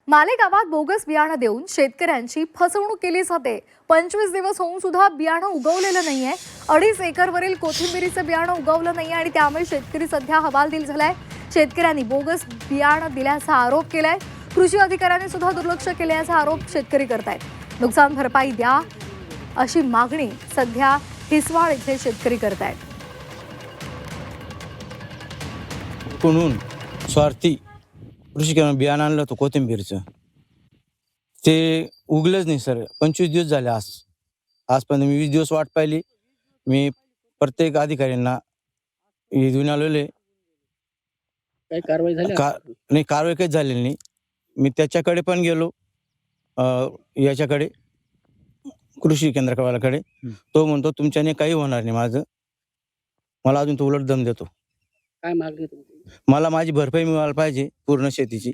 मालेगावात bogus बियाणं देऊन शेतकऱ्यांची फसवणूक केली जाते। 25 दिवस होऊन सुद्धा बियाणं उगवलेलं नाहीये। 2.5 एकरवरील कोथिंबिरीचं बियाणं उगवलं नाही आणि त्यामुळे शेतकरी सध्या हवालदिल झालाय। शेतकऱ्यांनी बोगस बियाणं दिल्याचा आरोप केलाय। कृषी अधिकाऱ्यांनी सुद्धा दुर्लक्ष केल्याचा आरोप शेतकरी करतायत। नुकसान भरपाई द्या अशी मागणी सध्या हिसवाळ इथले शेतकरी करतायत। कोणून स्वार्थी कृषी बियाणं आणलं होतं कोथिंबीरचं, ते उगलंच नाही सर। 25 दिवस झाले आजपर्यंत मी 20 दिवस वाट पाहिली। मी प्रत्येक अधिकाऱ्यांना हे देऊन आलेले, काही कारवाई झाली नाही कारवाई काहीच झालेली नाही। मी त्याच्याकडे पण गेलो, याच्याकडे कृषी केंद्राकडे। तो म्हणतो तुमच्याने काही होणार नाही माझं, मला अजून तो उलट दम देतो। काय मागणी तुमची? मला माझी भरपाई मिळायला पाहिजे पूर्ण शेतीची।